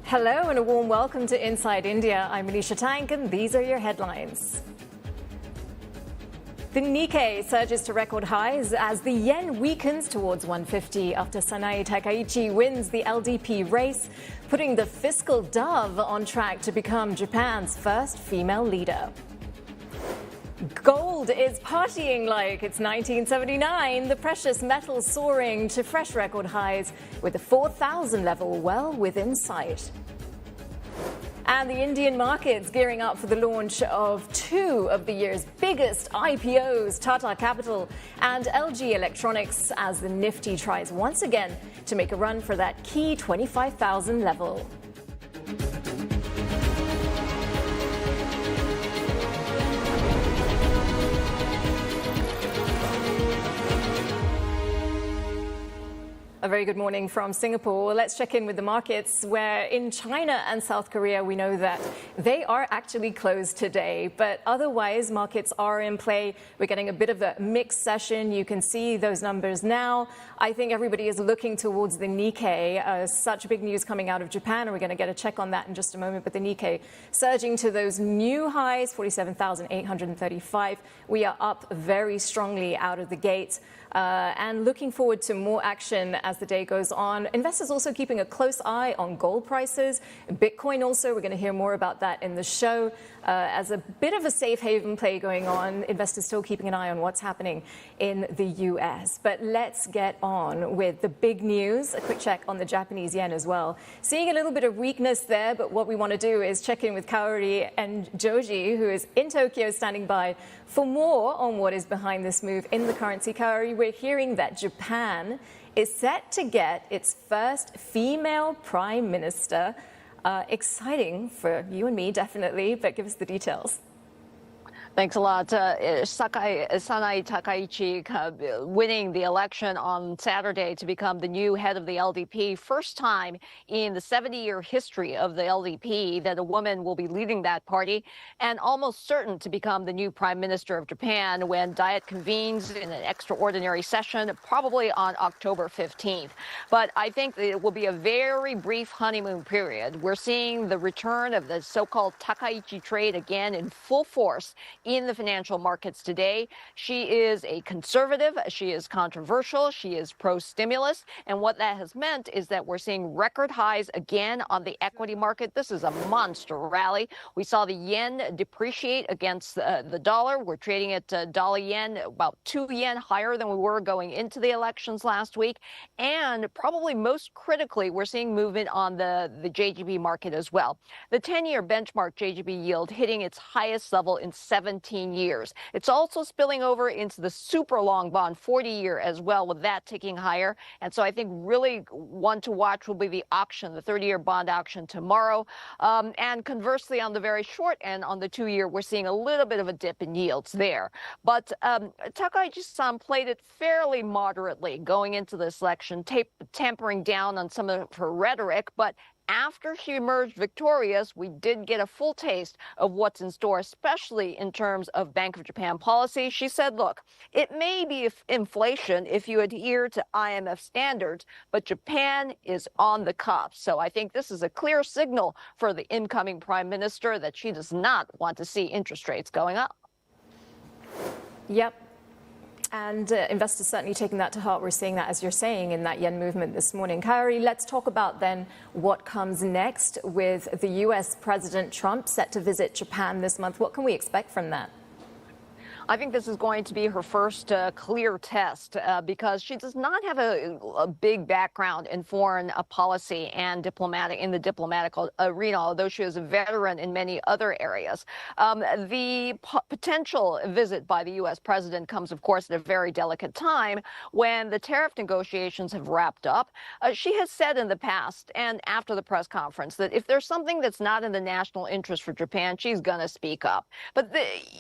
Hello and a warm welcome to Inside India. I'm Alicia Tank and these are your headlines. The Nikkei surges to record highs as the yen weakens towards 150 after Sanae Takaichi wins the LDP race, putting the fiscal dove on track to become Japan's first female leader. Gold is partying like it's 1979, the precious metal soaring to fresh record highs with the 4,000 level well within sight. And the Indian market's gearing up for the launch of two of the year's biggest IPOs, Tata Capital and LG Electronics, as the Nifty tries once again to make a run for that key 25,000 level. A very good morning from Singapore. Let's check in with the markets, where in China and South Korea we know that they are actually closed today, but otherwise markets are in play. We're getting a bit of a mixed session. You can see those numbers now. I think everybody is looking towards the Nikkei. Such big news coming out of Japan, and we're going to get a check on that in just a moment. But the Nikkei surging to those new highs, 47,835. We are up very strongly out of the gate. And looking forward to more action as the day goes on. Investors also keeping a close eye on gold prices. Bitcoin also, we're going to hear more about that in the show. As a bit of a safe haven play going on, investors still keeping an eye on what's happening in the US. But let's get on with the big news. A quick check on the Japanese yen as well. Seeing a little bit of weakness there, but what we want to do is check in with Kaori and Joji, who is in Tokyo standing by for more on what is behind this move in the currency. Kaori, we're hearing that Japan is set to get its first female prime minister. Exciting for you and me, definitely, but give us the details. Thanks a lot. Sanae Takaichi winning the election on Saturday to become the new head of the LDP. First time in the 70-year history of the LDP that a woman will be leading that party, and almost certain to become the new prime minister of Japan when Diet convenes in an extraordinary session, probably on October 15th. But I think it will be a very brief honeymoon period. We're seeing the return of the so-called Takaichi trade again in full force in the financial markets today. She is a conservative, she is controversial, she is pro-stimulus, and what that has meant is that we're seeing record highs again on the equity market. This is a monster rally. We saw the yen depreciate against the dollar. We're trading at dollar yen about 2 yen higher than we were going into the elections last week. And probably most critically, we're seeing movement on the JGB market as well. The 10-year benchmark JGB yield hitting its highest level in 17 years. It's also spilling over into the super long bond 40-year as well, with that ticking higher. And so I think really one to watch will be the auction, the 30-year bond auction tomorrow. And conversely, on the very short end, on the 2-year, we're seeing a little bit of a dip in yields there. But Takaichi-san played it fairly moderately going into this election, tampering down on some of her rhetoric, but after she emerged victorious, we did get a full taste of what's in store, especially in terms of Bank of Japan policy. She said, look, it may be inflation if you adhere to IMF standards, but Japan is on the cusp. So I think this is a clear signal for the incoming prime minister that she does not want to see interest rates going up. Yep. And investors certainly taking that to heart. We're seeing that, as you're saying, in that yen movement this morning. Kaori, let's talk about then what comes next with the U.S. President Trump set to visit Japan this month. What can we expect from that? I think this is going to be her first clear test because she does not have a big background in foreign policy and in the diplomatic arena, although she is a veteran in many other areas. The potential visit by the U.S. president comes, of course, at a very delicate time when the tariff negotiations have wrapped up. She has said in the past and after the press conference that if there's something that's not in the national interest for Japan, she's going to speak up. But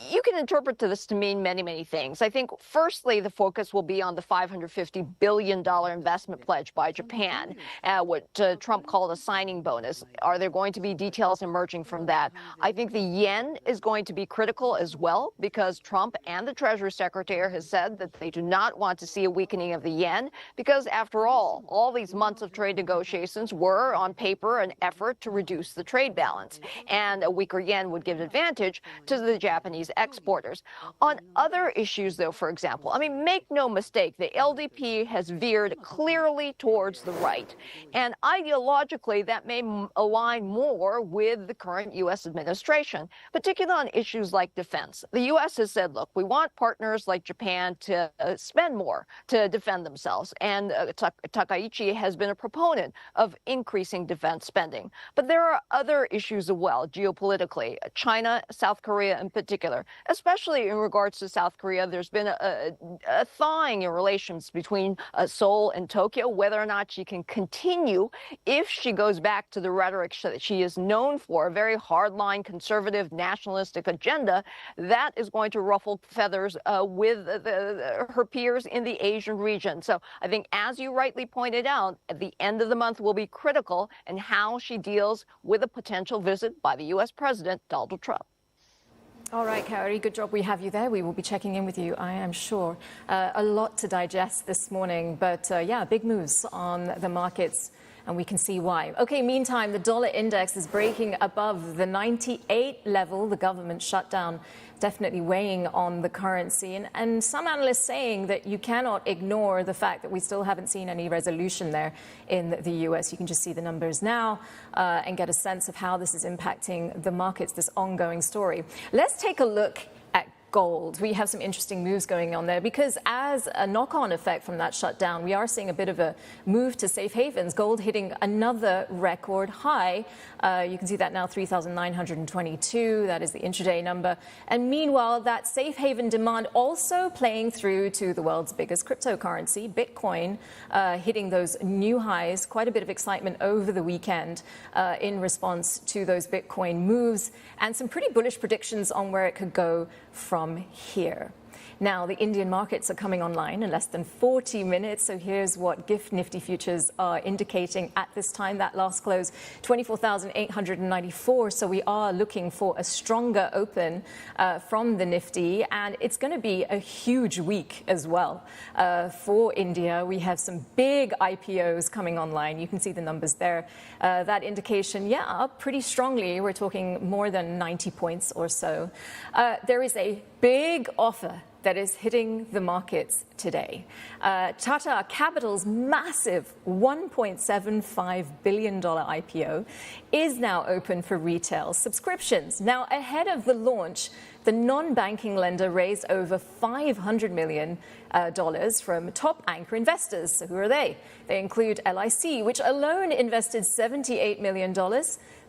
you can interpret this to mean many, many things. I think, firstly, the focus will be on the $550 billion investment pledge by Japan, what Trump called a signing bonus. Are there going to be details emerging from that? I think the yen is going to be critical as well, because Trump and the Treasury Secretary has said that they do not want to see a weakening of the yen, because after all these months of trade negotiations were, on paper, an effort to reduce the trade balance. And a weaker yen would give advantage to the Japanese exporters. On other issues, though, for example, I mean, make no mistake, the LDP has veered clearly towards the right. And ideologically, that may align more with the current U.S. administration, particularly on issues like defense. The U.S. has said, look, we want partners like Japan to spend more to defend themselves. And Takaichi has been a proponent of increasing defense spending. But there are other issues as well, geopolitically. China, South Korea in particular, especially in regards to South Korea, there's been a thawing in relations between Seoul and Tokyo. Whether or not she can continue, if she goes back to the rhetoric that she is known for, a very hardline, conservative, nationalistic agenda, that is going to ruffle feathers with her peers in the Asian region. So I think, as you rightly pointed out, at the end of the month will be critical in how she deals with a potential visit by the U.S. President, Donald Trump. All right, Kaori, good job we have you there. We will be checking in with you, I am sure. A lot to digest this morning, but yeah, big moves on the markets, and we can see why. Okay, meantime, the dollar index is breaking above the 98 level. The government shutdown definitely weighing on the currency. And some analysts saying that you cannot ignore the fact that we still haven't seen any resolution there in the U.S. You can just see the numbers now and get a sense of how this is impacting the markets, this ongoing story. Let's take a look at gold. We have some interesting moves going on there because, as a knock-on effect from that shutdown, we are seeing a bit of a move to safe havens. Gold hitting another record high. You can see that now, 3,922. That is the intraday number. And meanwhile, that safe haven demand also playing through to the world's biggest cryptocurrency, Bitcoin, hitting those new highs. Quite a bit of excitement over the weekend in response to those Bitcoin moves, and some pretty bullish predictions on where it could go from here. Now, the Indian markets are coming online in less than 40 minutes. So here's what GIFT Nifty futures are indicating at this time. That last close, 24,894. So we are looking for a stronger open from the Nifty. And it's going to be a huge week as well for India. We have some big IPOs coming online. You can see the numbers there. That indication, yeah, up pretty strongly. We're talking more than 90 points or so. There is a big offer that is hitting the markets today. Tata Capital's massive $1.75 billion IPO is now open for retail subscriptions. Now, ahead of the launch, the non-banking lender raised over $500 million from top anchor investors. So who are they? They include LIC, which alone invested $78 million.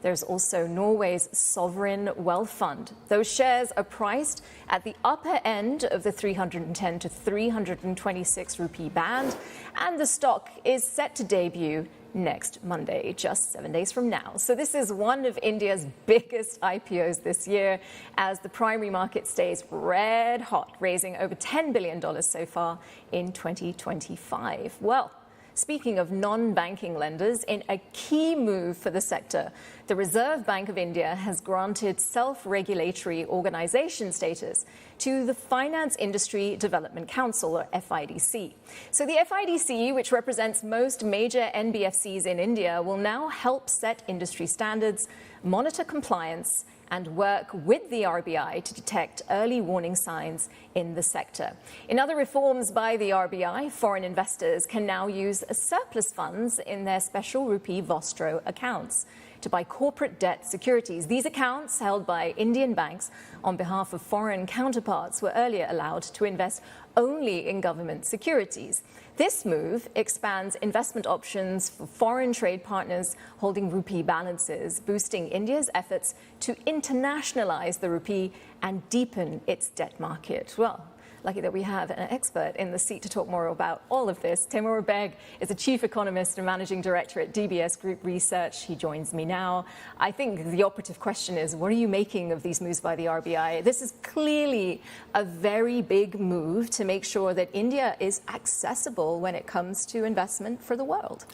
There's also Norway's sovereign wealth fund. Those shares are priced at the upper end of the 310 to 326 rupee band, and the stock is set to debut next Monday, just 7 days from now. So this is one of India's biggest IPOs this year, as the primary market stays red hot, raising over $10 billion so far in 2025. Well, speaking of non-banking lenders, in a key move for the sector, the Reserve Bank of India has granted self-regulatory organization status to the Finance Industry Development Council, or FIDC. So the FIDC, which represents most major NBFCs in India, will now help set industry standards, monitor compliance, and work with the RBI to detect early warning signs in the sector. In other reforms by the RBI, foreign investors can now use surplus funds in their special rupee Vostro accounts to buy corporate debt securities. These accounts, held by Indian banks on behalf of foreign counterparts, were earlier allowed to invest only in government securities. This move expands investment options for foreign trade partners holding rupee balances, boosting India's efforts to internationalize the rupee and deepen its debt market. Well, lucky that we have an expert in the seat to talk more about all of this. Timur Beg is the chief economist and managing director at DBS Group Research. He joins me now. I think the operative question is, what are you making of these moves by the RBI? This is clearly a very big move to make sure that India is accessible when it comes to investment for the world.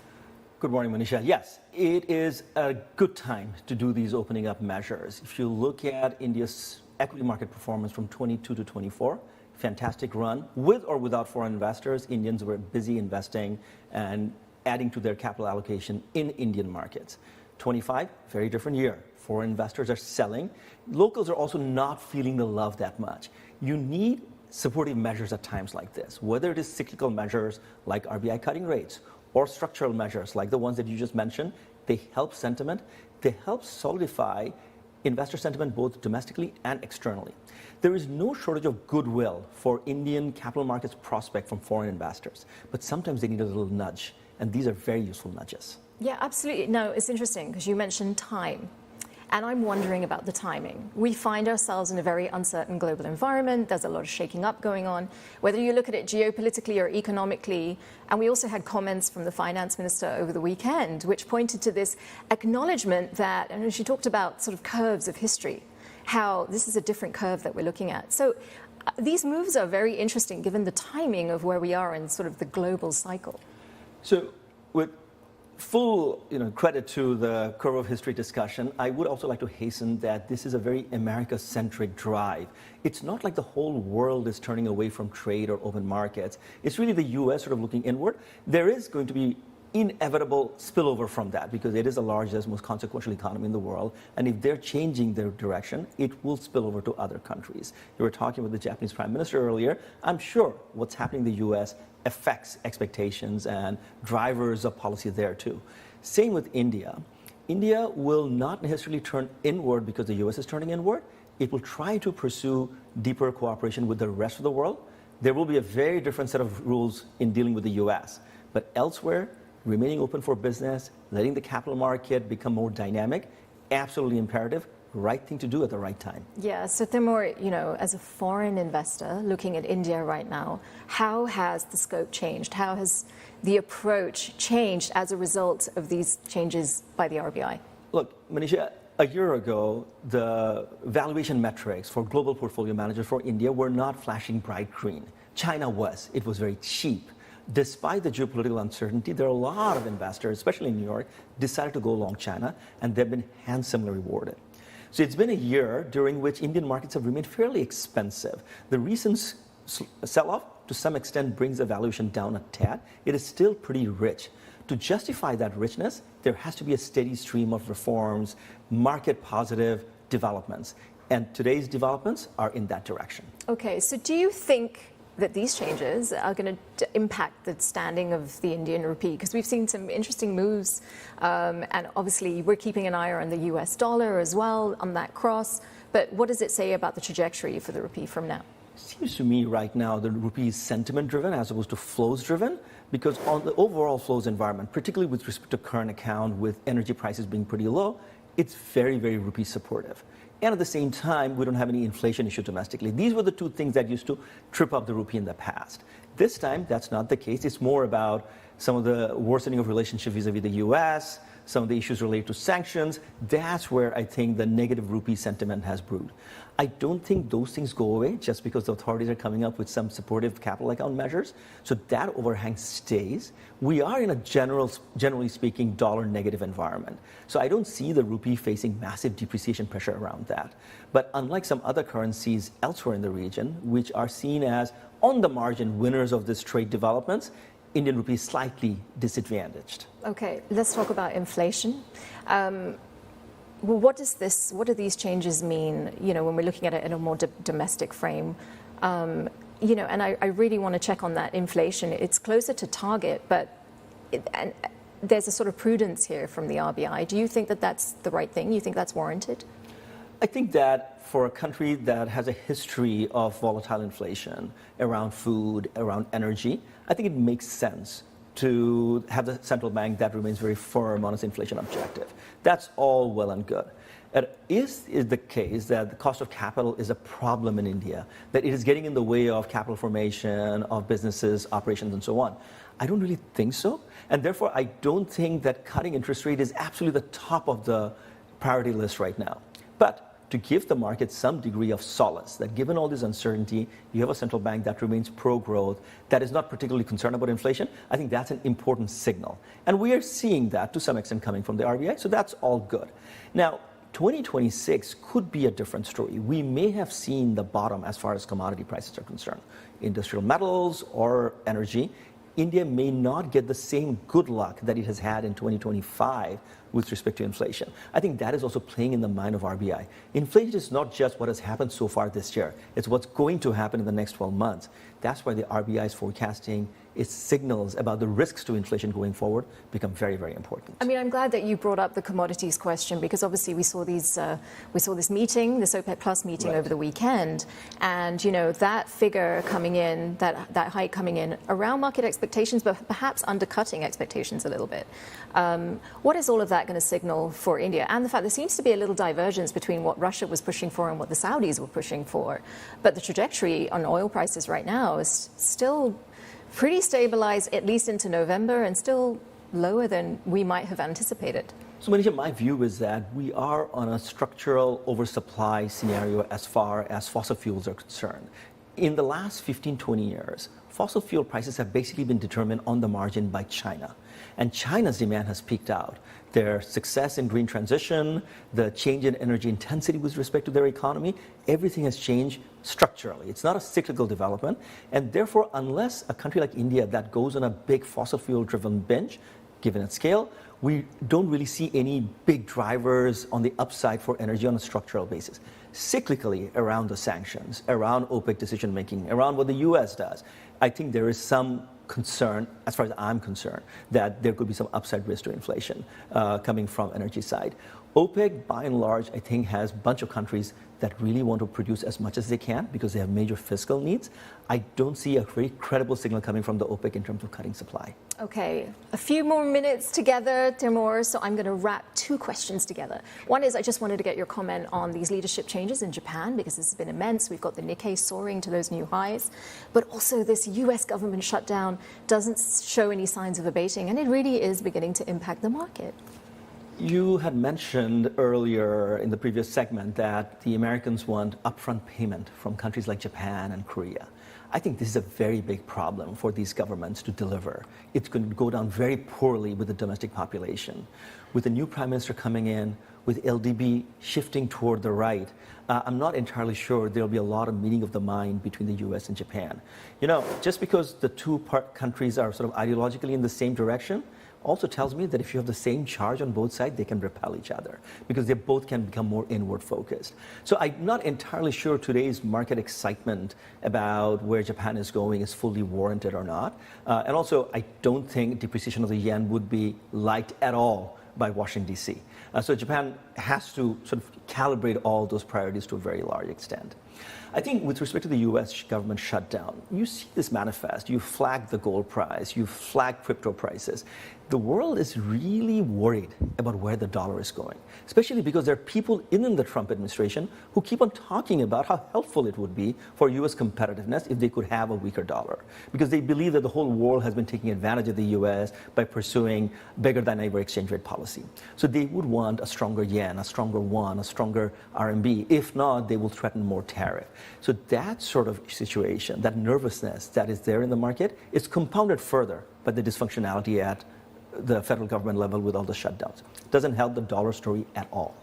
Good morning, Manisha. Yes, it is a good time to do these opening up measures. If you look at India's equity market performance from 22 to 24, fantastic run. With or without foreign investors, Indians were busy investing and adding to their capital allocation in Indian markets. 25, very different year. Foreign investors are selling. Locals are also not feeling the love that much. You need supportive measures at times like this, whether it is cyclical measures like RBI cutting rates or structural measures like the ones that you just mentioned. They help sentiment. They help solidify investor sentiment both domestically and externally. There is no shortage of goodwill for Indian capital markets prospect from foreign investors, but sometimes they need a little nudge, and these are very useful nudges. Yeah, absolutely. No, it's interesting because you mentioned time. And I'm wondering about the timing. We find ourselves in a very uncertain global environment. There's a lot of shaking up going on, whether you look at it geopolitically or economically. And we also had comments from the finance minister over the weekend, which pointed to this acknowledgement that, and she talked about sort of curves of history, how this is a different curve that we're looking at. So these moves are very interesting given the timing of where we are in sort of the global cycle. So with full credit to the curve of history discussion, I would also like to hasten that this is a very America-centric drive. It's not like the whole world is turning away from trade or open markets. It's really the U.S. sort of looking inward. There is going to be inevitable spillover from that because it is the largest, most consequential economy in the world. And if they're changing their direction, it will spill over to other countries. You were talking with the Japanese Prime Minister earlier. I'm sure what's happening in the U.S. affects expectations and drivers of policy there too. Same with India. India will not necessarily turn inward because the U.S. is turning inward. It will try to pursue deeper cooperation with the rest of the world. There will be a very different set of rules in dealing with the U.S. But elsewhere, remaining open for business, letting the capital market become more dynamic, absolutely imperative, right thing to do at the right time. Yeah, so Timur, as a foreign investor looking at India right now, how has the scope changed? How has the approach changed as a result of these changes by the RBI? Look, Manisha, a year ago, the valuation metrics for global portfolio managers for India were not flashing bright green. China was. It was very cheap. Despite the geopolitical uncertainty, there are a lot of investors, especially in New York, decided to go long China, and they've been handsomely rewarded. So it's been a year during which Indian markets have remained fairly expensive. The recent sell-off, to some extent, brings the valuation down a tad. It is still pretty rich. To justify that richness, there has to be a steady stream of reforms, market-positive developments. And today's developments are in that direction. Okay, so do you think that these changes are going to impact the standing of the Indian rupee? Because we've seen some interesting moves, and obviously we're keeping an eye on the US dollar as well on that cross. But what does it say about the trajectory for the rupee from now? Seems to me right now the rupee is sentiment driven as opposed to flows driven, because on the overall flows environment, particularly with respect to current account, with energy prices being pretty low, it's very, very rupee supportive. And at the same time, we don't have any inflation issue domestically. These were the two things that used to trip up the rupee in the past. This time, that's not the case. It's more about some of the worsening of relationship vis-a-vis the US, some of the issues related to sanctions. That's where I think the negative rupee sentiment has brewed. I don't think those things go away just because the authorities are coming up with some supportive capital account measures. So that overhang stays. We are in a generally speaking, dollar negative environment. So I don't see the rupee facing massive depreciation pressure around that. But unlike some other currencies elsewhere in the region, which are seen as on the margin winners of this trade developments, Indian rupee is slightly disadvantaged. Okay, let's talk about inflation. Well, what do these changes mean, when we're looking at it in a more domestic frame? And I really want to check on that inflation. It's closer to target, but there's a sort of prudence here from the RBI. Do you think that that's the right thing? You think that's warranted? I think that for a country that has a history of volatile inflation around food, around energy, I think it makes sense to have the central bank that remains very firm on its inflation objective. That's all well and good. Is the case that the cost of capital is a problem in India, that it is getting in the way of capital formation, of businesses, operations, and so on? I don't really think so. And therefore, I don't think that cutting interest rate is absolutely the top of the priority list right now. But to give the market some degree of solace, that given all this uncertainty, you have a central bank that remains pro-growth, that is not particularly concerned about inflation, I think that's an important signal. And we are seeing that to some extent coming from the RBI, so that's all good. Now, 2026 could be a different story. We may have seen the bottom as far as commodity prices are concerned. Industrial metals or energy, India may not get the same good luck that it has had in 2025 with respect to inflation. I think that is also playing in the mind of RBI. Inflation is not just what has happened so far this year, it's what's going to happen in the next 12 months. That's why the RBI is forecasting its signals about the risks to inflation going forward become very, very important. I mean, I'm glad that you brought up the commodities question, because obviously we saw this meeting, this OPEC Plus meeting over the weekend, and that figure coming in, that hike coming in around market expectations, but perhaps undercutting expectations a little bit. What is all of that going to signal for India? And the fact there seems to be a little divergence between what Russia was pushing for and what the Saudis were pushing for, but the trajectory on oil prices right now is still pretty stabilized, at least into November, and still lower than we might have anticipated. So, Manisha, my view is that we are on a structural oversupply scenario as far as fossil fuels are concerned. In the last 15, 20 years, fossil fuel prices have basically been determined on the margin by China. And China's demand has peaked out. Their success in green transition, the change in energy intensity with respect to their economy, everything has changed structurally. It's not a cyclical development. And therefore, unless a country like India that goes on a big fossil fuel-driven binge, given its scale, we don't really see any big drivers on the upside for energy on a structural basis. Cyclically, around the sanctions, around OPEC decision-making, around what the US does, I think there is some concern, as far as I'm concerned, that there could be some upside risk to inflation coming from energy side. OPEC, by and large, I think has a bunch of countries that really want to produce as much as they can because they have major fiscal needs. I don't see a very credible signal coming from the OPEC in terms of cutting supply. Okay, a few more minutes together, Timur, so I'm going to wrap two questions together. One is I just wanted to get your comment on these leadership changes in Japan, because this has been immense. We've got the Nikkei soaring to those new highs, but also this US government shutdown doesn't show any signs of abating, and it really is beginning to impact the market. You had mentioned earlier in the previous segment that the Americans want upfront payment from countries like Japan and Korea. I think this is a very big problem for these governments to deliver. It's going to go down very poorly with the domestic population. With the new prime minister coming in, with LDB shifting toward the right, I'm not entirely sure there'll be a lot of meeting of the mind between the US and Japan. Just because the two countries are sort of ideologically in the same direction, also tells me that if you have the same charge on both sides, they can repel each other because they both can become more inward focused. So I'm not entirely sure today's market excitement about where Japan is going is fully warranted or not. And also, I don't think depreciation of the yen would be liked at all by Washington, D.C. So Japan has to sort of calibrate all those priorities to a very large extent. I think with respect to the U.S. government shutdown, you see this manifest. You flag the gold price, you flag crypto prices. The world is really worried about where the dollar is going, especially because there are people in the Trump administration who keep on talking about how helpful it would be for U.S. competitiveness if they could have a weaker dollar, because they believe that the whole world has been taking advantage of the U.S. by pursuing bigger than ever exchange rate policy. So they would want a stronger yen, a stronger won, a stronger RMB. If not, they will threaten more tariff. So that sort of situation, that nervousness that is there in the market, is compounded further by the dysfunctionality at the federal government level with all the shutdowns. It doesn't help the dollar story at all.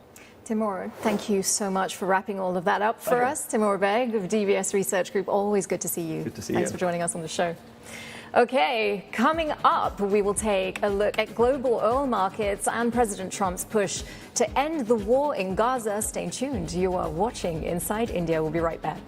Timur, thank you so much for wrapping all of that up for us. Timur Beg of DBS Research Group, always good to see you. Good to see you. Thanks for joining us on the show. Okay, coming up, we will take a look at global oil markets and President Trump's push to end the war in Gaza. Stay tuned. You are watching Inside India. We'll be right back.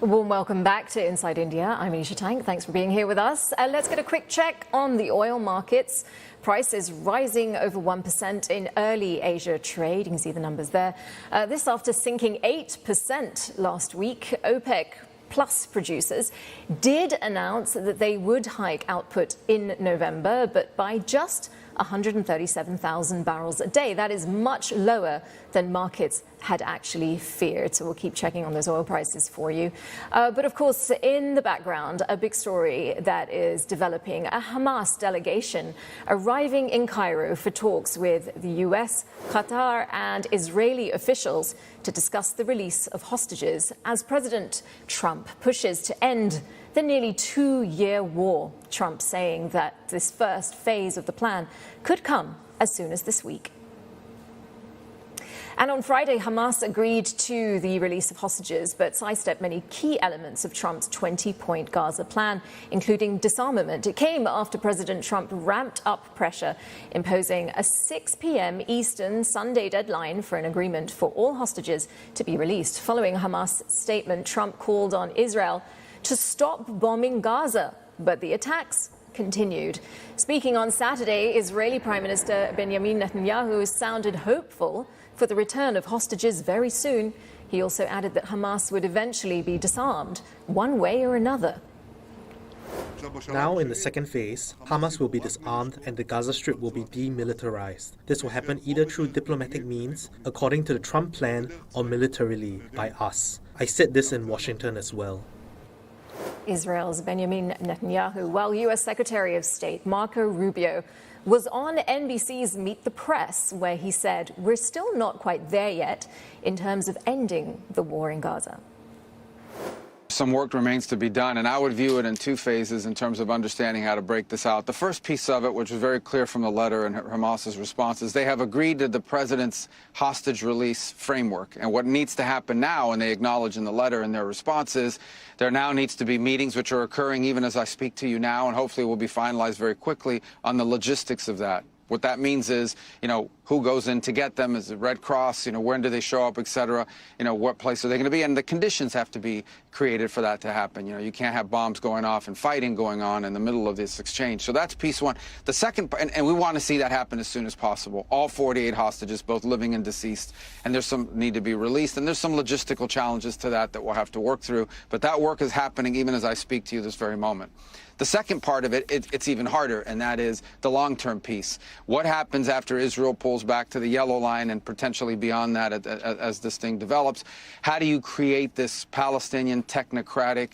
A warm welcome back to Inside India. I'm Anisha Tank. Thanks for being here with us. Let's get a quick check on the oil markets. Prices rising over 1% in early Asia trade. You can see the numbers there. This after sinking 8% last week. OPEC Plus producers did announce that they would hike output in November, but by just 137,000 barrels a day. That is much lower than markets had actually feared. So we'll keep checking on those oil prices for you. But of course, in the background, a big story that is developing. A Hamas delegation arriving in Cairo for talks with the US, Qatar and Israeli officials to discuss the release of hostages as President Trump pushes to end the nearly 2-year war. Trump saying that this first phase of the plan could come as soon as this week. And on Friday, Hamas agreed to the release of hostages, but sidestepped many key elements of Trump's 20-point Gaza plan, including disarmament. It came after President Trump ramped up pressure, imposing a 6 p.m. Eastern Sunday deadline for an agreement for all hostages to be released. Following Hamas' statement, Trump called on Israel to stop bombing Gaza, but the attacks continued. Speaking on Saturday, Israeli Prime Minister Benjamin Netanyahu sounded hopeful for the return of hostages very soon. He also added that Hamas would eventually be disarmed, one way or another. Now, in the second phase, Hamas will be disarmed and the Gaza Strip will be demilitarized. This will happen either through diplomatic means, according to the Trump plan, or militarily by us. I said this in Washington as well. Israel's Benjamin Netanyahu, while U.S. Secretary of State Marco Rubio was on NBC's Meet the Press, where he said, we're still not quite there yet in terms of ending the war in Gaza. Some work remains to be done, and I would view it in two phases in terms of understanding how to break this out. The first piece of it, which was very clear from the letter and Hamas's response, is they have agreed to the president's hostage release framework. And what needs to happen now, and they acknowledge in the letter in their response, is there now needs to be meetings which are occurring even as I speak to you now, and hopefully will be finalized very quickly on the logistics of that. What that means is, who goes in to get them? Is it Red Cross? When do they show up, et cetera? What place are they going to be? And the conditions have to be created for that to happen. You can't have bombs going off and fighting going on in the middle of this exchange. So that's piece one. The second, and we want to see that happen as soon as possible. All 48 hostages, both living and deceased, and there's some need to be released. And there's some logistical challenges to that we'll have to work through. But that work is happening even as I speak to you this very moment. The second part of it, it's even harder, and that is the long-term piece. What happens after Israel pulls back to the yellow line and potentially beyond that as this thing develops? How do you create this Palestinian technocratic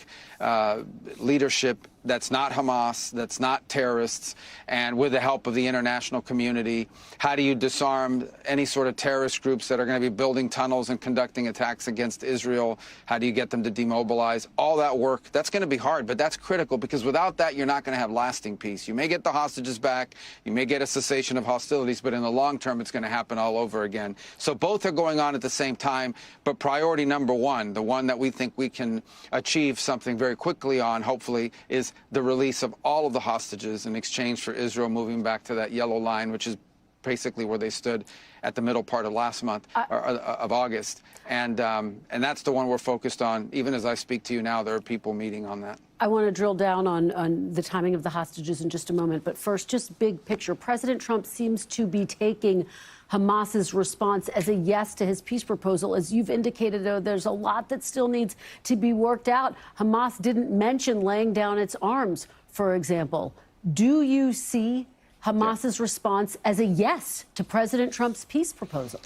leadership that's not Hamas, that's not terrorists, and with the help of the international community? How do you disarm any sort of terrorist groups that are going to be building tunnels and conducting attacks against Israel? How do you get them to demobilize? All that work, that's going to be hard, but that's critical, because without that, you're not going to have lasting peace. You may get the hostages back, you may get a cessation of hostilities, but in the long term, it's going to happen all over again. So both are going on at the same time, but priority number one, the one that we think we can achieve something very quickly on, hopefully, is the release of all of the hostages in exchange for Israel moving back to that yellow line, which is basically where they stood at the middle part of last month, of August. And that's the one we're focused on. Even as I speak to you now, there are people meeting on that. I want to drill down on the timing of the hostages in just a moment. But first, just big picture. President Trump seems to be taking Hamas's response as a yes to his peace proposal. As you've indicated, though, there's a lot that still needs to be worked out. Hamas didn't mention laying down its arms, for example. Do you see Hamas's response as a yes to President Trump's peace proposal?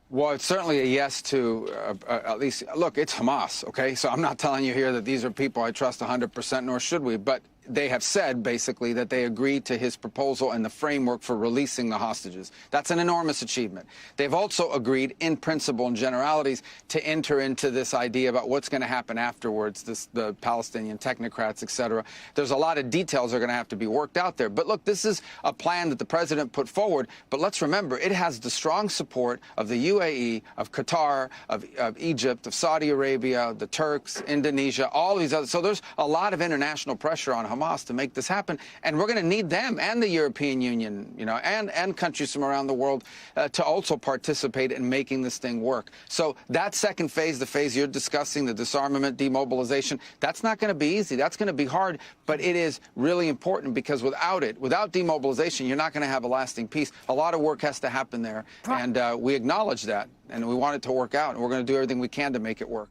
Well, it's certainly a yes to at least, look, it's Hamas, okay? So I'm not telling you here that these are people I trust 100%, nor should we, but they have said, basically, that they agreed to his proposal and the framework for releasing the hostages. That's an enormous achievement. They've also agreed, in principle and generalities, to enter into this idea about what's going to happen afterwards, the Palestinian technocrats, et cetera. There's a lot of details that are going to have to be worked out there. But look, this is a plan that the president put forward. But let's remember, it has the strong support of the UAE, of Qatar, of Egypt, of Saudi Arabia, the Turks, Indonesia, all these others. So there's a lot of international pressure on Hamas to make this happen. And we're going to need them and the European Union, you know, and countries from around the world to also participate in making this thing work. So that second phase, the phase you're discussing, the disarmament, demobilization, that's not going to be easy. That's going to be hard, but it is really important because without demobilization, you're not going to have a lasting peace. A lot of work has to happen there, and we acknowledge that, and we want it to work out, and we're going to do everything we can to make it work.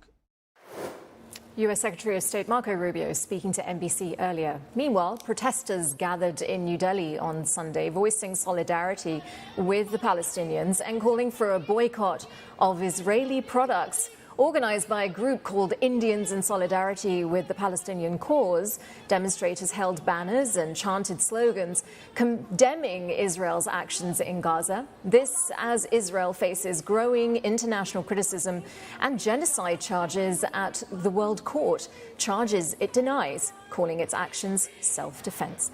U.S. Secretary of State Marco Rubio speaking to NBC earlier. Meanwhile, protesters gathered in New Delhi on Sunday, voicing solidarity with the Palestinians and calling for a boycott of Israeli products. Organized by a group called Indians in Solidarity with the Palestinian Cause, demonstrators held banners and chanted slogans condemning Israel's actions in Gaza. This as Israel faces growing international criticism and genocide charges at the World Court, charges it denies, calling its actions self-defense.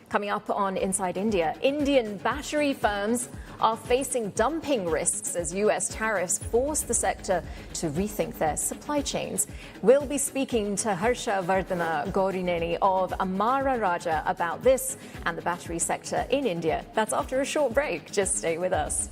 Coming up on Inside India, Indian battery firms are facing dumping risks as U.S. tariffs force the sector to rethink their supply chains. We'll be speaking to Harsha Vardhana Gaurineni of Amara Raja about this and the battery sector in India. That's after a short break. Just stay with us.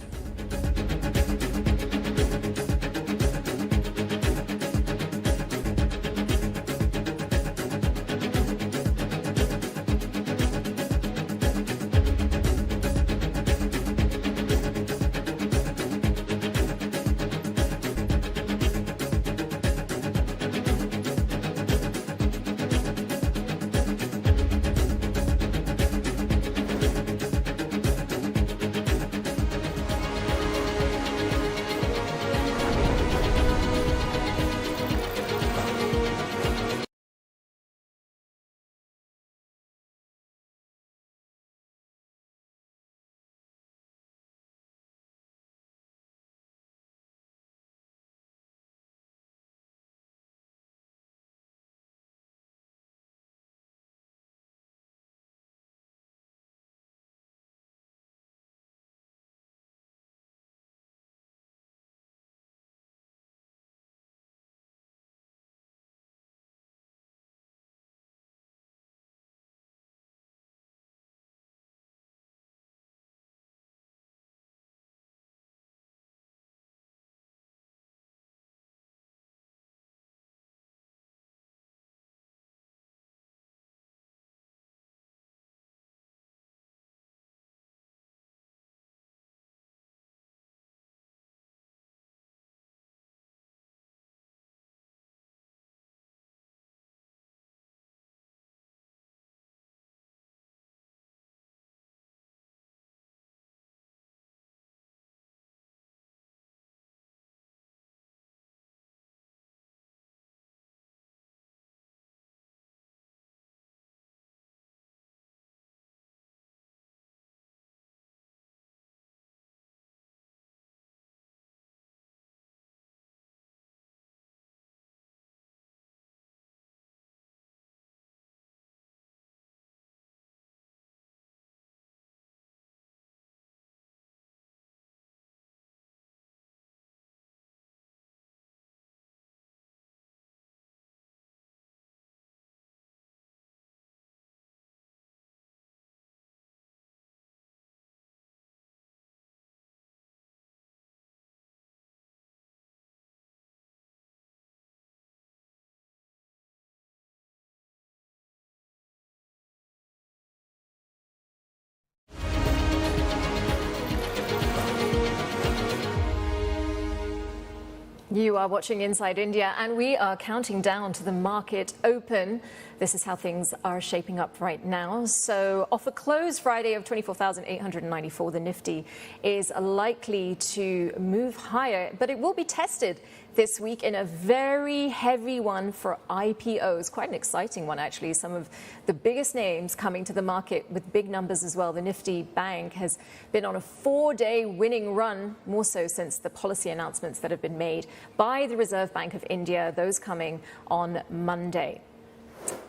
You are watching Inside India, and we are counting down to the market open. This is how things are shaping up right now. So off a close Friday of 24,894, the Nifty is likely to move higher, but it will be tested this week in a very heavy one for IPOs. Quite an exciting one, actually. Some of the biggest names coming to the market with big numbers as well. The Nifty Bank has been on a 4-day winning run, more so since the policy announcements that have been made by the Reserve Bank of India, those coming on Monday.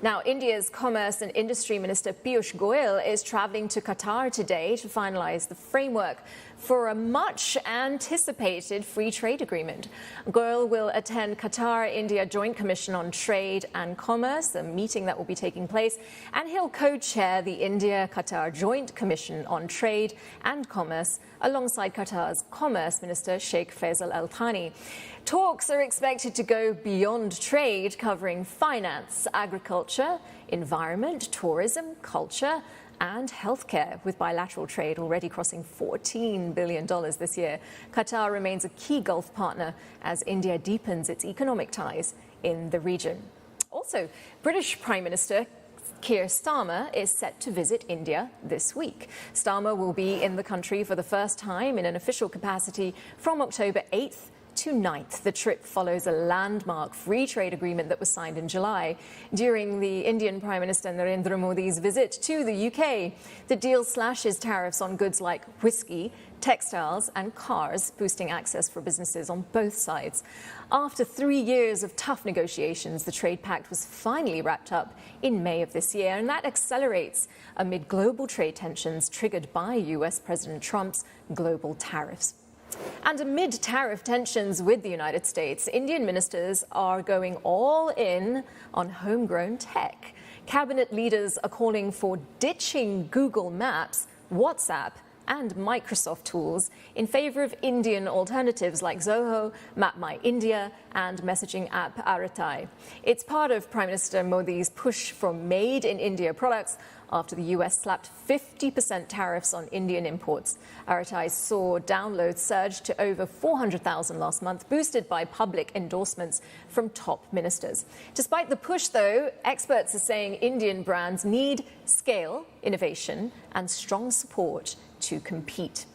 Now, India's Commerce and Industry Minister Piyush Goyal is traveling to Qatar today to finalize the framework for a much-anticipated free trade agreement. Goyal will attend Qatar-India Joint Commission on Trade and Commerce, a meeting that will be taking place, and he'll co-chair the India-Qatar Joint Commission on Trade and Commerce alongside Qatar's Commerce Minister Sheikh Faisal Al Thani. Talks are expected to go beyond trade, covering finance, agriculture, environment, tourism, culture, and healthcare, with bilateral trade already crossing $14 billion this year. Qatar remains a key Gulf partner as India deepens its economic ties in the region. Also, British Prime Minister Keir Starmer is set to visit India this week. Starmer will be in the country for the first time in an official capacity from October 8th to 9th. The trip follows a landmark free trade agreement that was signed in July during the Indian Prime Minister Narendra Modi's visit to the UK. The deal slashes tariffs on goods like whiskey, textiles and cars, boosting access for businesses on both sides. After 3 years of tough negotiations, the trade pact was finally wrapped up in May of this year, and that accelerates amid global trade tensions triggered by US President Trump's global tariffs. And amid tariff tensions with the United States, Indian ministers are going all in on homegrown tech. Cabinet leaders are calling for ditching Google Maps, WhatsApp, and Microsoft tools in favor of Indian alternatives like Zoho, MapMyIndia, and messaging app Aratai. It's part of Prime Minister Modi's push for Made in India products after the US slapped 50% tariffs on Indian imports. Aratai saw downloads surge to over 400,000 last month, boosted by public endorsements from top ministers. Despite the push, though, experts are saying Indian brands need scale, innovation, and strong support to compete.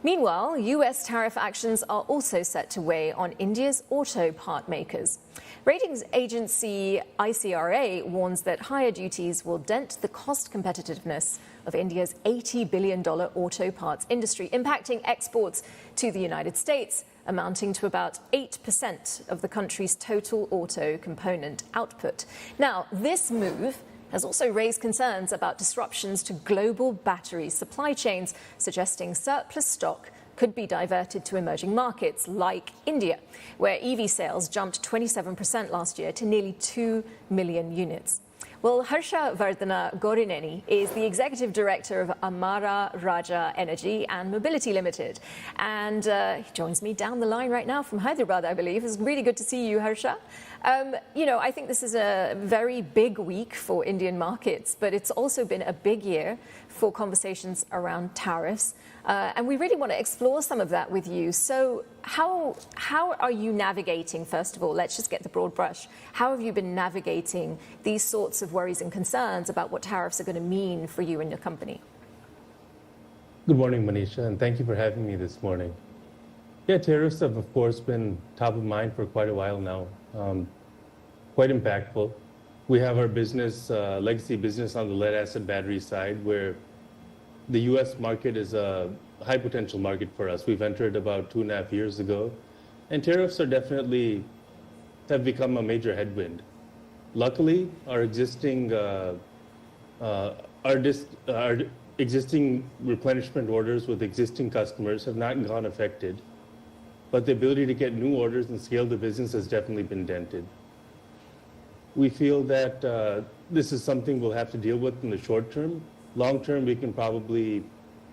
Meanwhile, US tariff actions are also set to weigh on India's auto part makers. Ratings agency ICRA warns that higher duties will dent the cost competitiveness of India's $80 billion auto parts industry, impacting exports to the United States, amounting to about 8% of the country's total auto component output. Now, this move has also raised concerns about disruptions to global battery supply chains, suggesting surplus stock could be diverted to emerging markets like India, where EV sales jumped 27% last year to nearly 2 million units. Well, Harsha Vardhana Gorineni is the executive director of Amara Raja Energy and Mobility Limited. And he joins me down the line right now from Hyderabad, I believe. It's really good to see you, Harsha. I think this is a very big week for Indian markets, but it's also been a big year for conversations around tariffs. And we really want to explore some of that with you. So how are you navigating, first of all, let's just get the broad brush. How have you been navigating these sorts of worries and concerns about what tariffs are going to mean for you and your company? Good morning, Manisha, and thank you for having me this morning. Yeah, tariffs have, of course, been top of mind for quite a while now, quite impactful. We have our business, legacy business on the lead-acid battery side, where the U.S. market is a high potential market for us. We've entered about 2.5 years ago, and tariffs are definitely have become a major headwind. Luckily, our existing existing replenishment orders with existing customers have not gone affected, but the ability to get new orders and scale the business has definitely been dented. We feel that this is something we'll have to deal with in the short term. Long term, we can probably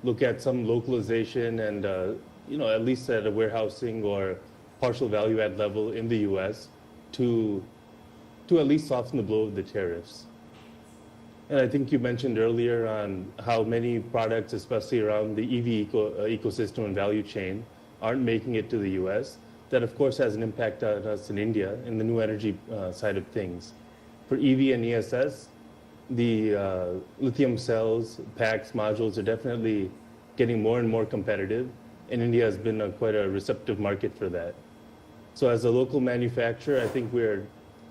look at some localization and, at least at a warehousing or partial value add level in the U.S. to at least soften the blow of the tariffs. And I think you mentioned earlier on how many products, especially around the EV ecosystem and value chain, aren't making it to the U.S. That, of course, has an impact on us in India in the new energy side of things. For EV and ESS, the lithium cells, packs, modules are definitely getting more and more competitive, and India has been quite a receptive market for that. So as a local manufacturer, I think we're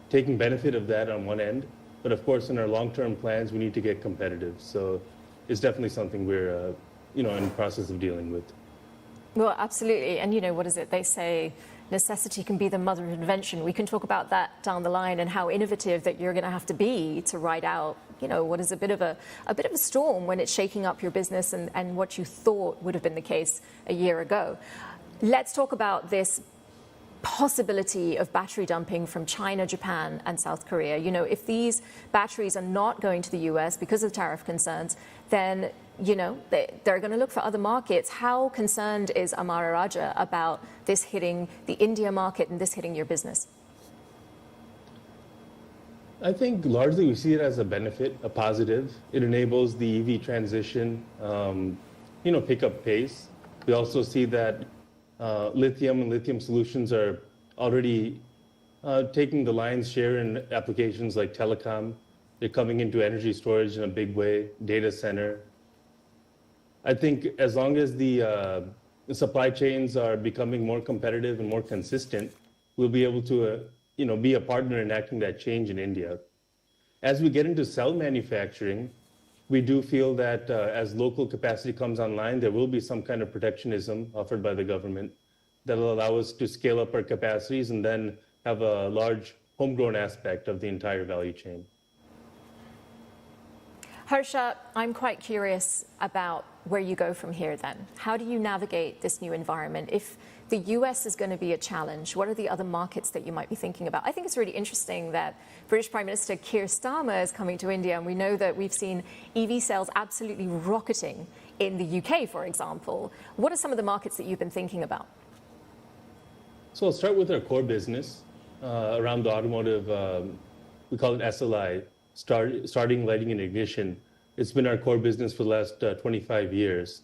taking benefit of that on one end, but of course in our long-term plans, we need to get competitive. So it's definitely something we're in the process of dealing with. Well, absolutely. And what is it? They say necessity can be the mother of invention. We can talk about that down the line and how innovative that you're going to have to be to ride out, what is a bit of a storm when it's shaking up your business and what you thought would have been the case a year ago. Let's talk about this possibility of battery dumping from China, Japan, and South Korea. If these batteries are not going to the US because of tariff concerns, then they're going to look for other markets. How concerned is Amara Raja about this hitting the India market and this hitting your business? I think largely we see it as a benefit, a positive. It enables the EV transition, pick up pace. We also see that lithium and lithium solutions are already taking the lion's share in applications like telecom. They're coming into energy storage in a big way, data center. I think as long as the supply chains are becoming more competitive and more consistent, we'll be able to, be a partner in enacting that change in India. As we get into cell manufacturing, we do feel that as local capacity comes online, there will be some kind of protectionism offered by the government that will allow us to scale up our capacities and then have a large homegrown aspect of the entire value chain. Harsha, I'm quite curious about where you go from here then. How do you navigate this new environment? If the US is going to be a challenge, what are the other markets that you might be thinking about? I think it's really interesting that British Prime Minister Keir Starmer is coming to India, and we know that we've seen EV sales absolutely rocketing in the UK, for example. What are some of the markets that you've been thinking about? So I'll start with our core business around the automotive, we call it SLI, starting, lighting, and ignition. It's been our core business for the last 25 years.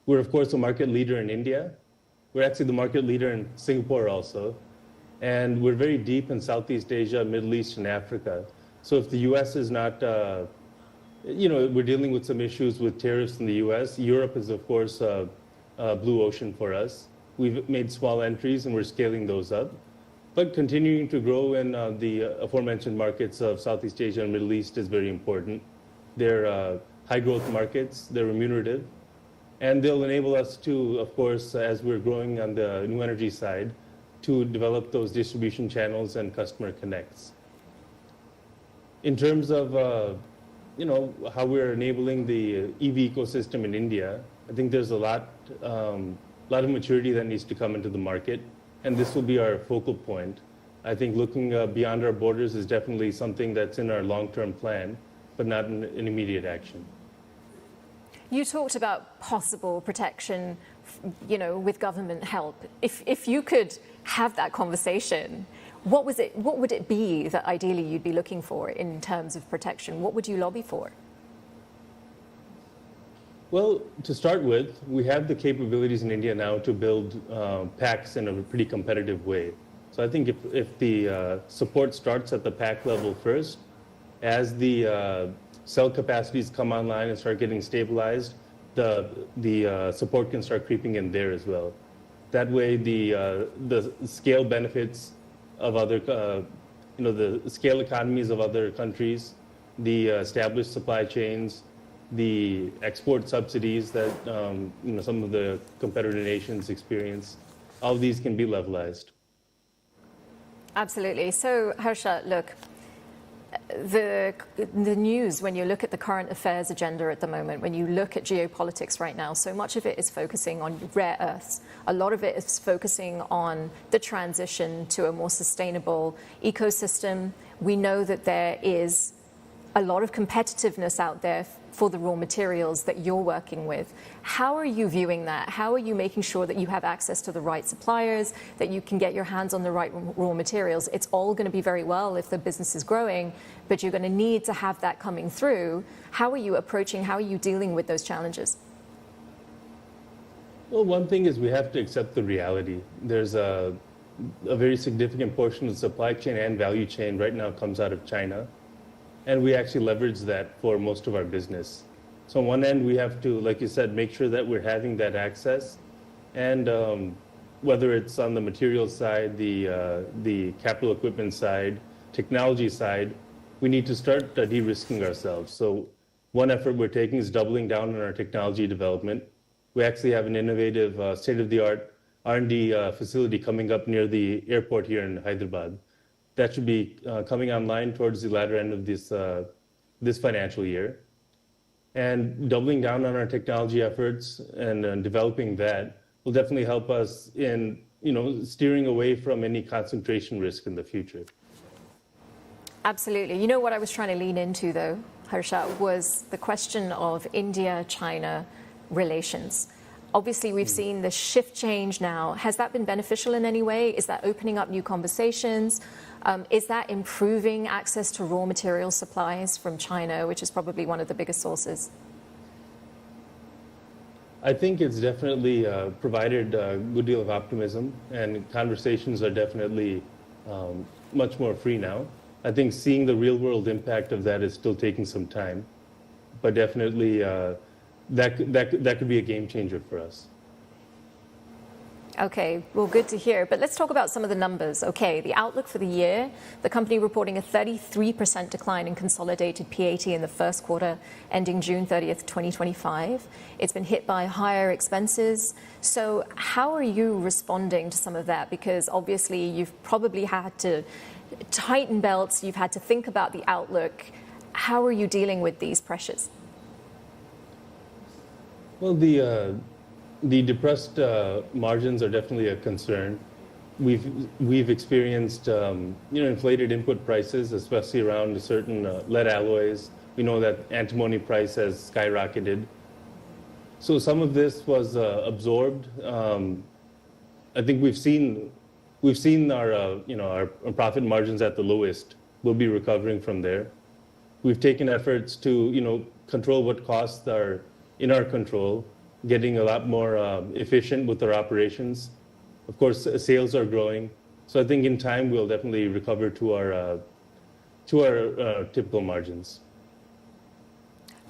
We're, of course, a market leader in India. We're actually the market leader in Singapore also. And we're very deep in Southeast Asia, Middle East, and Africa. So if the US is not, we're dealing with some issues with tariffs in the US. Europe is, of course, a blue ocean for us. We've made small entries and we're scaling those up. But continuing to grow in the aforementioned markets of Southeast Asia and Middle East is very important. They're high growth markets, they're remunerative, and they'll enable us to, of course, as we're growing on the new energy side, to develop those distribution channels and customer connects. In terms of how we're enabling the EV ecosystem in India, I think there's a lot of maturity that needs to come into the market, and this will be our focal point. I think looking beyond our borders is definitely something that's in our long-term plan, but not an immediate action. You talked about possible protection, with government help. If you could have that conversation, what would it be that ideally you'd be looking for in terms of protection? What would you lobby for? Well, to start with, we have the capabilities in India now to build packs in a pretty competitive way. So I think if the support starts at the pack level first, as the cell capacities come online and start getting stabilized, the support can start creeping in there as well. That way, the scale benefits of other, the scale economies of other countries, the established supply chains, the export subsidies that some of the competitor nations experience, all of these can be levelized. Absolutely. So, Harsha, look, the news, when you look at the current affairs agenda at the moment, when you look at geopolitics right now, so much of it is focusing on rare earths. A lot of it is focusing on the transition to a more sustainable ecosystem. We know that there is a lot of competitiveness out there for the raw materials that you're working with. How are you viewing that? How are you making sure that you have access to the right suppliers, that you can get your hands on the right raw materials? It's all going to be very well if the business is growing, but you're going to need to have that coming through. How are you approaching, how are you dealing with those challenges? Well, one thing is we have to accept the reality. There's a very significant portion of the supply chain and value chain right now comes out of China. And we actually leverage that for most of our business. So on one end, we have to, like you said, make sure that we're having that access. And whether it's on the materials side, the capital equipment side, technology side, we need to start de-risking ourselves. So one effort we're taking is doubling down on our technology development. We actually have an innovative state-of-the-art R&D facility coming up near the airport here in Hyderabad. That should be coming online towards the latter end of this financial year. And doubling down on our technology efforts and developing that will definitely help us in steering away from any concentration risk in the future. Absolutely. You know what I was trying to lean into, though, Harsha, was the question of India-China relations. Obviously, we've seen the shift change now. Has that been beneficial in any way? Is that opening up new conversations? Is that improving access to raw material supplies from China, which is probably one of the biggest sources? I think it's definitely provided a good deal of optimism, and conversations are definitely much more free now. I think seeing the real-world impact of that is still taking some time, but definitely that could be a game changer for us. Okay, well, good to hear. But let's talk about some of the numbers. Okay, the outlook for the year, the company reporting a 33% decline in consolidated PAT in the first quarter, ending June 30th, 2025. It's been hit by higher expenses. So how are you responding to some of that? Because obviously you've probably had to tighten belts, you've had to think about the outlook. How are you dealing with these pressures? Well, the depressed margins are definitely a concern. We've experienced inflated input prices, especially around certain lead alloys. We know that antimony price has skyrocketed. So some of this was absorbed. I think we've seen our profit margins at the lowest. We'll be recovering from there. We've taken efforts to control what costs are in our control, getting a lot more efficient with our operations. Of course, sales are growing. So I think in time, we'll definitely recover to our typical margins.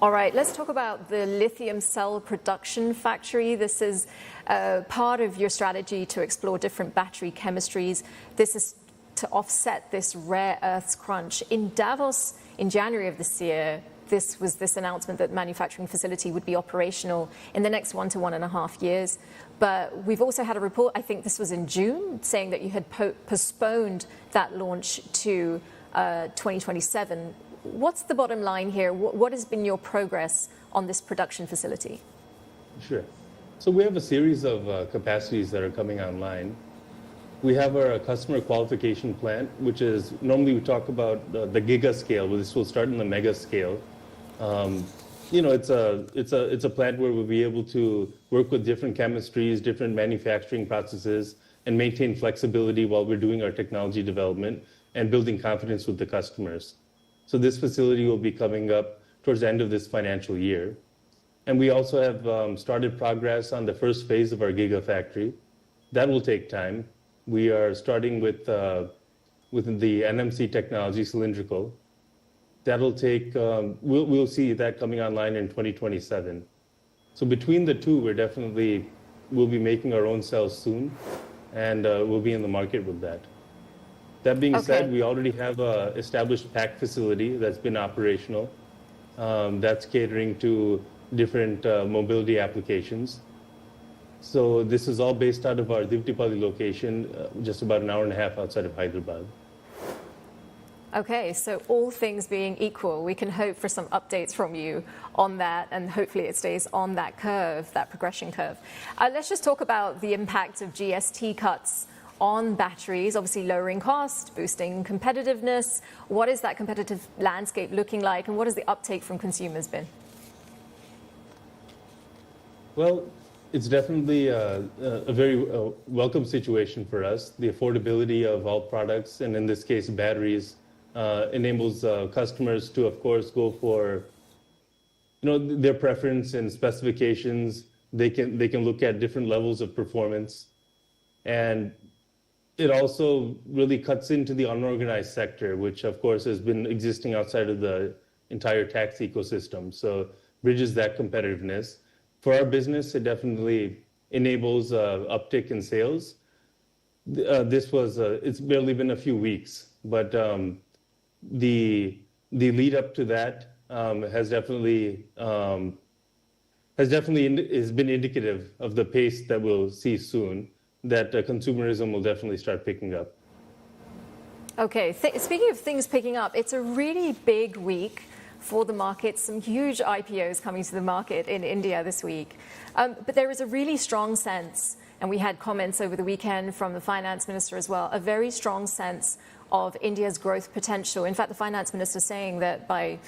All right, let's talk about the lithium cell production factory. This is part of your strategy to explore different battery chemistries. This is to offset this rare earths crunch. In Davos in January of this year, this announcement that the manufacturing facility would be operational in the next 1 to 1.5 years. But we've also had a report, I think this was in June, saying that you had postponed that launch to 2027. What's the bottom line here? What has been your progress on this production facility? Sure. So we have a series of capacities that are coming online. We have our customer qualification plant, which is normally we talk about the giga scale, but this will start in the mega scale. It's a plant where we'll be able to work with different chemistries, different manufacturing processes, and maintain flexibility while we're doing our technology development and building confidence with the customers. So this facility will be coming up towards the end of this financial year. And we also have started progress on the first phase of our gigafactory. That will take time. We are starting with the NMC technology, cylindrical. That'll take, we'll see that coming online in 2027. So between the two, we'll be making our own cells soon, and we'll be in the market with that. That being said, we already have an established pack facility that's been operational. That's catering to different mobility applications. So this is all based out of our Divtipalli location, just about an hour and a half outside of Hyderabad. Okay, so all things being equal, we can hope for some updates from you on that, and hopefully it stays on that curve, that progression curve. Let's just talk about the impact of GST cuts on batteries, obviously lowering cost, boosting competitiveness. What is that competitive landscape looking like, and what has the uptake from consumers been? Well, it's definitely a very welcome situation for us. The affordability of all products, and in this case, batteries, enables customers to, of course, go for their preference and specifications. They can look at different levels of performance, and it also really cuts into the unorganized sector, which of course has been existing outside of the entire tax ecosystem. So bridges that competitiveness. For our business, it definitely enables uptick in sales. It's barely been a few weeks, but the lead up to that has definitely been indicative of the pace that we'll see soon. that consumerism will definitely start picking up. Okay, speaking of things picking up, it's a really big week for the market. Some huge IPOs coming to the market in India this week. But there is a really strong sense, and we had comments over the weekend from the finance minister as well, a very strong sense of India's growth potential. In fact, the finance minister saying that by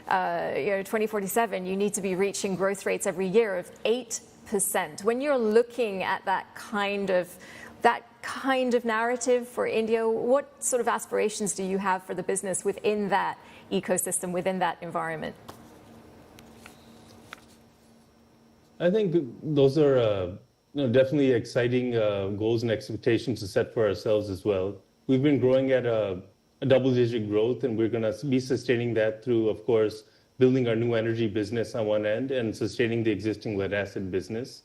2047, you need to be reaching growth rates every year of 8%. When you're looking at that kind of narrative for India, what sort of aspirations do you have for the business within that ecosystem, within that environment? I think those are definitely exciting goals and expectations to set for ourselves as well. We've been growing at a double-digit growth, and we're going to be sustaining that through, of course, building our new energy business on one end and sustaining the existing lead-acid business.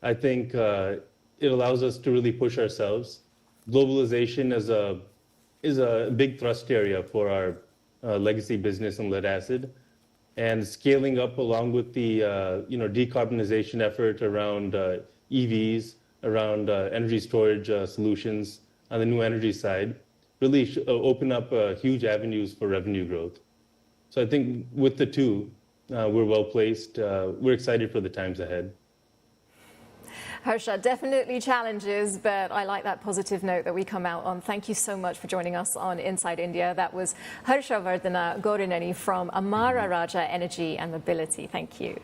I think it allows us to really push ourselves. Globalization is a big thrust area for our legacy business in lead-acid, and scaling up along with the decarbonization effort around EVs, around energy storage solutions on the new energy side, really open up huge avenues for revenue growth. So I think with the two, we're well placed. We're excited for the times ahead. Harsha, definitely challenges, but I like that positive note that we come out on. Thank you so much for joining us on Inside India. That was Harsha Vardhana Gorineni from Amara Raja Energy and Mobility. Thank you.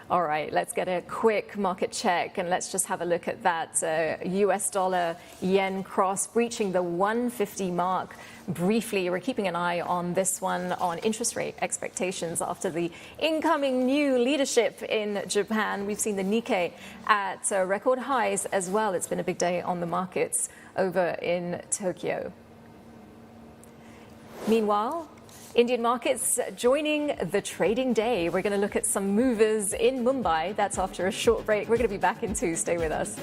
All right, let's get a quick market check and let's just have a look at that US dollar yen cross breaching the 150 mark. Briefly, we're keeping an eye on this one on interest rate expectations after the incoming new leadership in Japan. We've seen the Nikkei at record highs as well. It's been a big day on the markets over in Tokyo. Meanwhile, Indian markets joining the trading day. We're going to look at some movers in Mumbai. That's after a short break. We're going to be back in 2. Stay with us.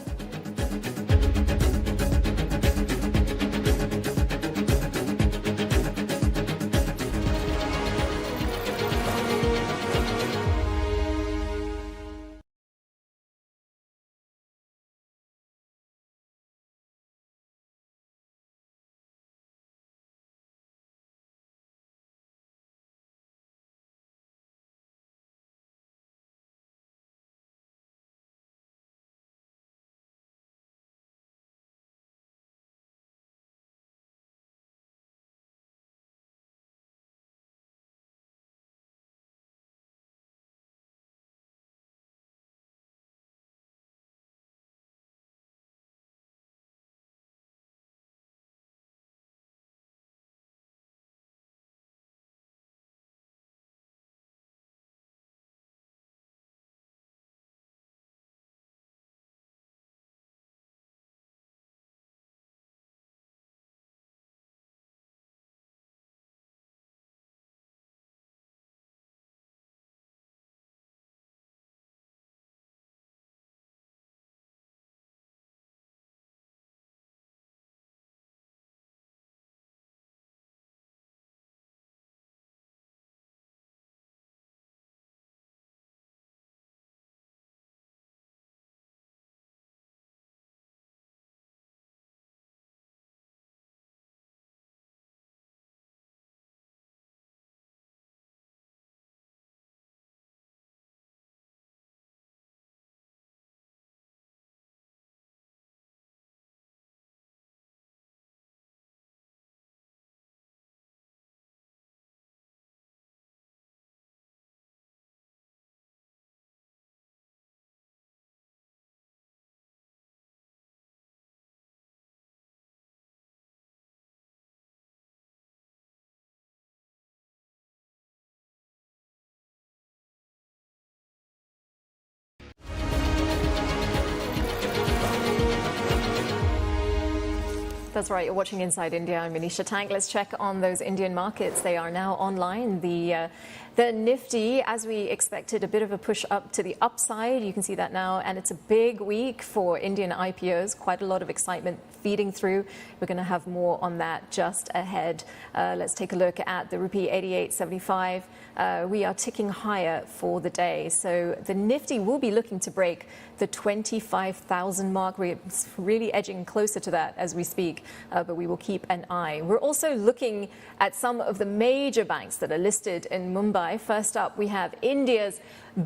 That's right. You're watching Inside India. I'm Manisha Tank. Let's check on those Indian markets. They are now online. The Nifty, as we expected, a bit of a push up to the upside. You can see that now. And it's a big week for Indian IPOs. Quite a lot of excitement feeding through. We're going to have more on that just ahead. Let's take a look at the rupee 88.75. We are ticking higher for the day. So the Nifty will be looking to break the 25,000 mark. We're really edging closer to that as we speak, but we will keep an eye. We're also looking at some of the major banks that are listed in Mumbai. First up, we have India's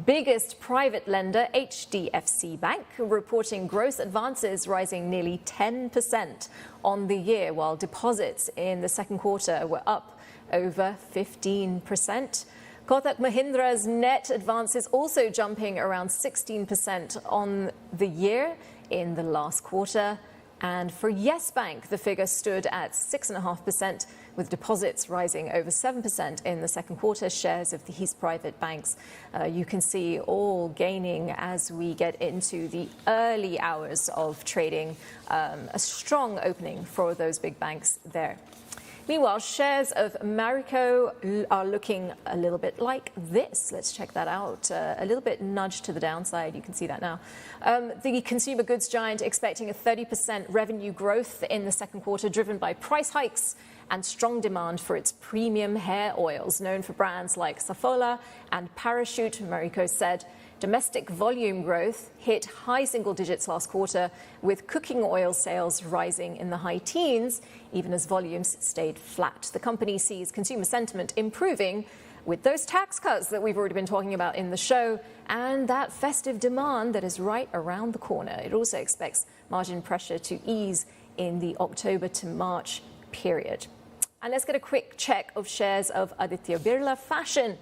biggest private lender, HDFC Bank, reporting gross advances rising nearly 10% on the year, while deposits in the second quarter were up over 15%. Kotak Mahindra's net advances also jumping around 16% on the year in the last quarter. And for Yes Bank, the figure stood at 6.5%, with deposits rising over 7% in the second quarter. Shares of these private banks, you can see all gaining as we get into the early hours of trading. A strong opening for those big banks there. Meanwhile, shares of Marico are looking a little bit like this. Let's check that out. A little bit nudged to the downside. You can see that now. The consumer goods giant expecting a 30% revenue growth in the second quarter, driven by price hikes and strong demand for its premium hair oils, known for brands like Safola and Parachute. Marico said domestic volume growth hit high single digits last quarter, with cooking oil sales rising in the high teens, even as volumes stayed flat. The company sees consumer sentiment improving with those tax cuts that we've already been talking about in the show and that festive demand that is right around the corner. It also expects margin pressure to ease in the October to March period. And let's get a quick check of shares of Aditya Birla Fashion.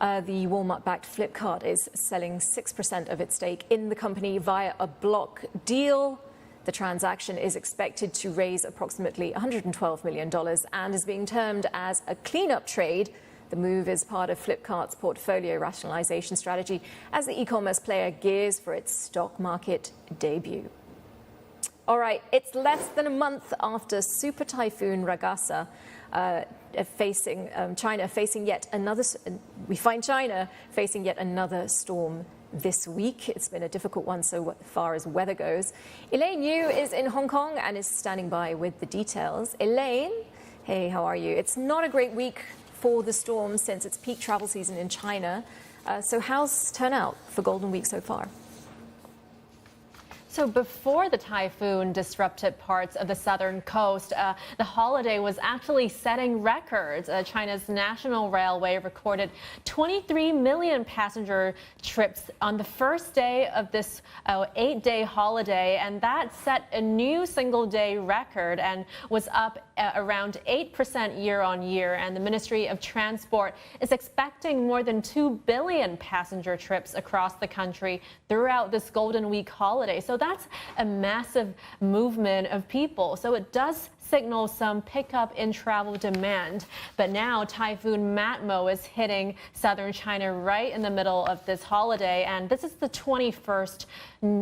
The Walmart-backed Flipkart is selling 6% of its stake in the company via a block deal. The transaction is expected to raise approximately $112 million and is being termed as a cleanup trade. The move is part of Flipkart's portfolio rationalization strategy as the e-commerce player gears for its stock market debut. All right, it's less than a month after Super Typhoon Gaza China facing yet another. We find China facing yet another storm this week. It's been a difficult one so far as weather goes. Elaine Yu is in Hong Kong and is standing by with the details. Elaine, hey, how are you? It's not a great week for the storm since it's peak travel season in China. So how's turnout for Golden Week so far? So before the typhoon disrupted parts of the southern coast, the holiday was actually setting records. China's national railway recorded 23 million passenger trips on the first day of this 8-day holiday, and that set a new single-day record and was up around 8% year on year. And the Ministry of Transport is expecting more than 2 billion passenger trips across the country throughout this Golden Week holiday. So that's a massive movement of people. So it does signal some pickup in travel demand. But now Typhoon Matmo is hitting southern China right in the middle of this holiday. And this is the 21st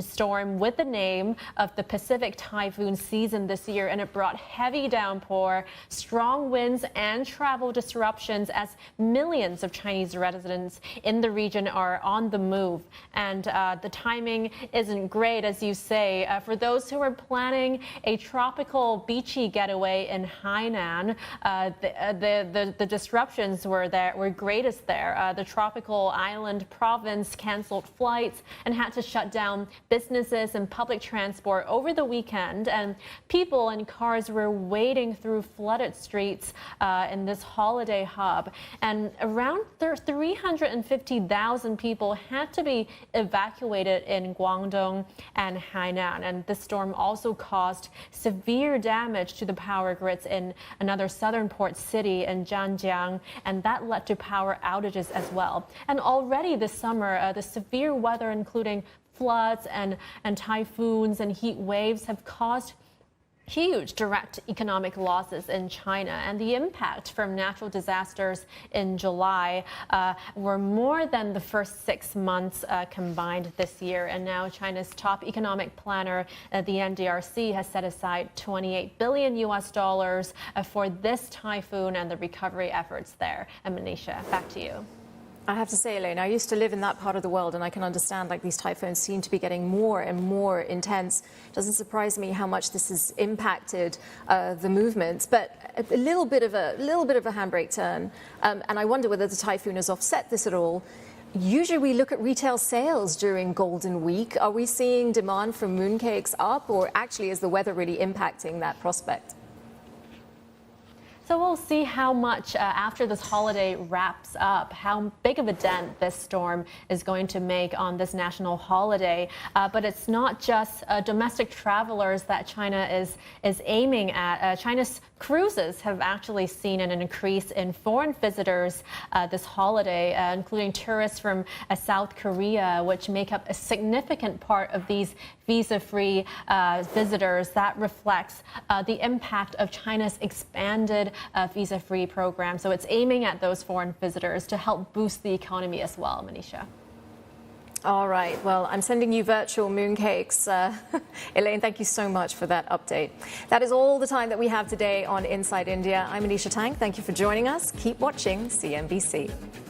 storm with the name of the Pacific typhoon season this year. And it brought heavy downpour, strong winds, and travel disruptions as millions of Chinese residents in the region are on the move. And the timing isn't great, as you say. For those who are planning a tropical beachy getaway in Hainan, the disruptions were greatest there. The tropical island province canceled flights and had to shut down businesses and public transport over the weekend, and people and cars were wading through flooded streets in this holiday hub. And around 350,000 people had to be evacuated in Guangdong and Hainan. And this storm also caused severe damage to the power grids in another southern port city in Zhanjiang, and that led to power outages as well. And already this summer, the severe weather, including floods and typhoons and heat waves, have caused huge direct economic losses in China, and the impact from natural disasters in July were more than the first 6 months combined this year. And now China's top economic planner, the NDRC, has set aside $28 billion for this typhoon and the recovery efforts there. And Manisha, back to you. I have to say, Elaine, I used to live in that part of the world, and I can understand like these typhoons seem to be getting more and more intense. It doesn't surprise me how much this has impacted the movements, but a little bit of a handbrake turn. And I wonder whether the typhoon has offset this at all. Usually we look at retail sales during Golden Week. Are we seeing demand for mooncakes up, or actually is the weather really impacting that prospect? So we'll see how much after this holiday wraps up, how big of a dent this storm is going to make on this national holiday. But it's not just domestic travelers that China is aiming at. China's cruises have actually seen an increase in foreign visitors this holiday, including tourists from South Korea, which make up a significant part of these visa-free visitors. That reflects the impact of China's expanded visa-free program. So it's aiming at those foreign visitors to help boost the economy as well, Manisha. All right. Well, I'm sending you virtual mooncakes. Elaine, thank you so much for that update. That is all the time that we have today on Inside India. I'm Manisha Tang. Thank you for joining us. Keep watching CNBC.